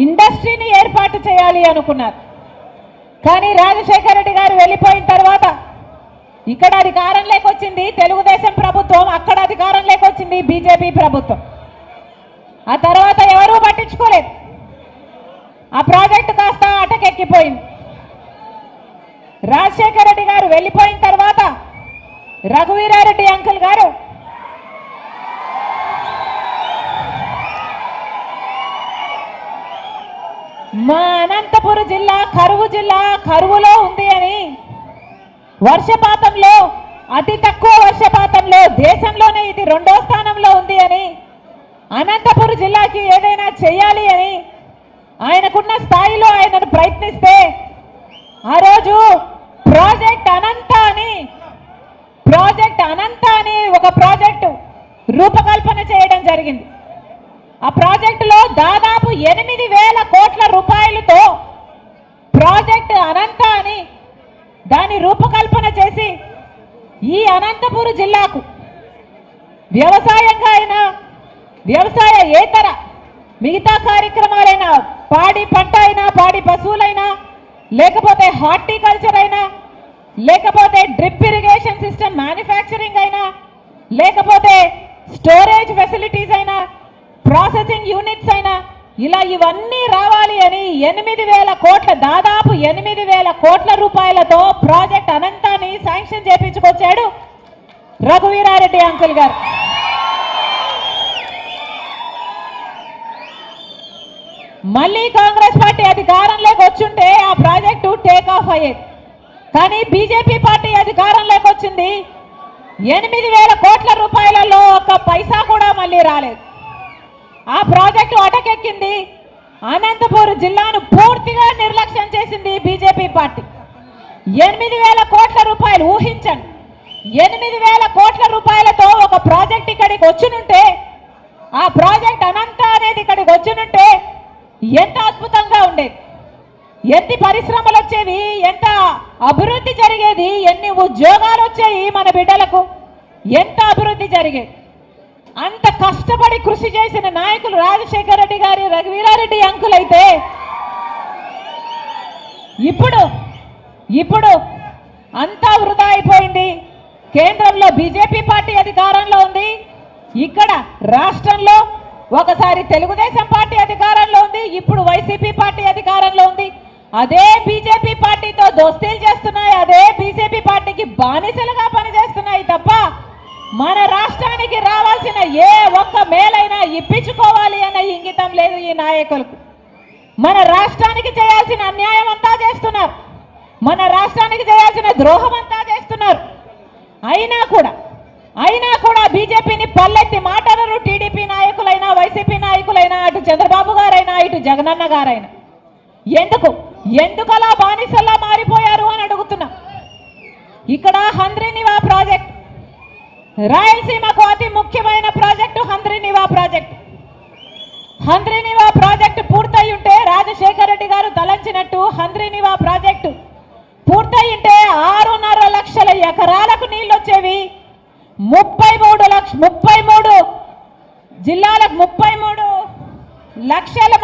ఇండస్ట్రీని ఏర్పాటు చేయాలి అనుకున్నారు. కానీ రాజశేఖర రెడ్డి గారు వెళ్ళిపోయిన తర్వాత ఇక్కడ అధికారంలోకి వచ్చింది తెలుగుదేశం ప్రభుత్వం, అక్కడ అధికారంలోకి వచ్చింది బీజేపీ ప్రభుత్వం. ఆ తర్వాత ఎవరూ పట్టించుకోలేదు. ఆ ప్రాజెక్టు కాస్త అటకెక్కిపోయింది. రాజశేఖర రెడ్డి గారు వెళ్ళిపోయిన తర్వాత రఘువీరారెడ్డి అంకుల్ గారు మా అనంతపురం జిల్లా కరువులో ఉంది అని, వర్షపాతంలో అతి తక్కువ వర్షపాతంలో దేశంలోనే ఇది 2వ స్థానంలో ఉంది అని, అనంతపురం జిల్లాకి ఏదైనా చేయాలి అని ఆయనకున్న స్థాయిలో ఆయనను ప్రయత్నిస్తే ఆ రోజు ప్రాజెక్ట్ అనంత అని ఒక ప్రాజెక్టు రూపకల్పన చేయడం జరిగింది. ఆ ప్రాజెక్టులో దాదాపు 8,000 కోట్ల రూపాయలతో ప్రాజెక్ట్ అనంత అని దాని రూపకల్పన చేసి ఈ అనంతపురం జిల్లాకు వ్యవసాయంగా అయినా వ్యవసాయేతర మిగతా కార్యక్రమాలైనా పాడి పంట అయినా పాడి పశువులైనా లేకపోతే హార్టికల్చర్ అయినా లేకపోతే డ్రిప్ ఇరిగేషన్ సిస్టమ్ మ్యానుఫ్యాక్చరింగ్ అయినా లేకపోతే స్టోరేజ్ ఫెసిలిటీస్ అయినా ప్రాసెసింగ్ యూనిట్స్ అయినా ఇలా ఇవన్నీ రావాలి అని 8,000 కోట్ల దాదాపు 8,000 కోట్ల రూపాయలతో ప్రాజెక్ట్ అనంతాన్ని శాంక్షన్ చేపించుకొచ్చాడు రఘువీరారెడ్డి అంకుల్ గారు. మళ్ళీ కాంగ్రెస్ పార్టీ అధికారంలోకి వచ్చుంటే ఆ ప్రాజెక్టు టేక్ ఆఫ్ అయ్యేది. కానీ బీజేపీ పార్టీ అధికారంలోకి వచ్చింది, 8,000 కోట్ల రూపాయలలో ఒక్క పైసా కూడా మళ్ళీ రాలేదు. ఆ ప్రాజెక్టు అటకెక్కింది. అనంతపురం జిల్లాను పూర్తిగా నిర్లక్ష్యం చేసింది బీజేపీ పార్టీ. 8,000 కోట్ల రూపాయలు ఊహించండి. 8,000 కోట్ల రూపాయలతో ఒక ప్రాజెక్ట్ ఇక్కడికి వచ్చినుంటే, ఆ ప్రాజెక్ట్ అనంత అనేది ఇక్కడికి వచ్చినుంటే ఎంత అద్భుతంగా ఉండేది, ఎన్ని పరిశ్రమలు వచ్చేవి, ఎంత అభివృద్ధి జరిగేది, ఎన్ని ఉద్యోగాలు వచ్చాయి మన బిడ్డలకు, ఎంత అభివృద్ధి జరిగేది. అంత కష్టపడి కృషి చేసిన నాయకులు రాజశేఖర రెడ్డి గారి రఘువీరారెడ్డి అంకుల్ అయితే ఇప్పుడు అంతా వృధా అయిపోయింది. కేంద్రంలో బీజేపీ పార్టీ అధికారంలో ఉంది, ఇక్కడ రాష్ట్రంలో ఒకసారి తెలుగుదేశం పార్టీ అధికారంలో ఉంది, ఇప్పుడు వైసీపీ పార్టీ అధికారంలో ఉంది. అదే బీజేపీ పార్టీతో దోస్తీలు చేస్తున్నాయి, అదే బీజేపీ పార్టీకి బానిసలుగా పనిచేస్తున్నాయి తప్ప మన రాష్ట్రానికి రావాల్సిన ఏ ఒక్క మేలైనా ఇప్పించుకోవాలి అన్న ఇంగితం లేదు ఈ నాయకులకు. మన రాష్ట్రానికి చేయాల్సిన అన్యాయం అంతా చేస్తున్నారు, మన రాష్ట్రానికి చేయాల్సిన ద్రోహం అంతా చేస్తున్నారు. అయినా కూడా బీజేపీని పల్లెత్తి మాట్లాడరు టీడీపీ నాయకులైనా వైసీపీ నాయకులైనా, అటు చంద్రబాబు గారైనా ఇటు జగనన్న గారైనా. ఎందుకు అలా బానిసల్లా మారిపోయారు అని అడుగుతున్నా. ఇక్కడ హంద్రీనివా ప్రాజెక్ట్, రాయలసీమకు అతి ముఖ్యమైన project Handri-Neeva project. Handri-Neeva project పూర్తయి ఉంటే రాజశేఖర రెడ్డి గారు తలంచినట్టు హంద్రీనివా ప్రాజెక్టు పూర్తయి ఉంటే 6.5 లక్షల ఎకరాలకు నీళ్ళు వచ్చేవి. 33 జిల్లాలకు 33 లక్షల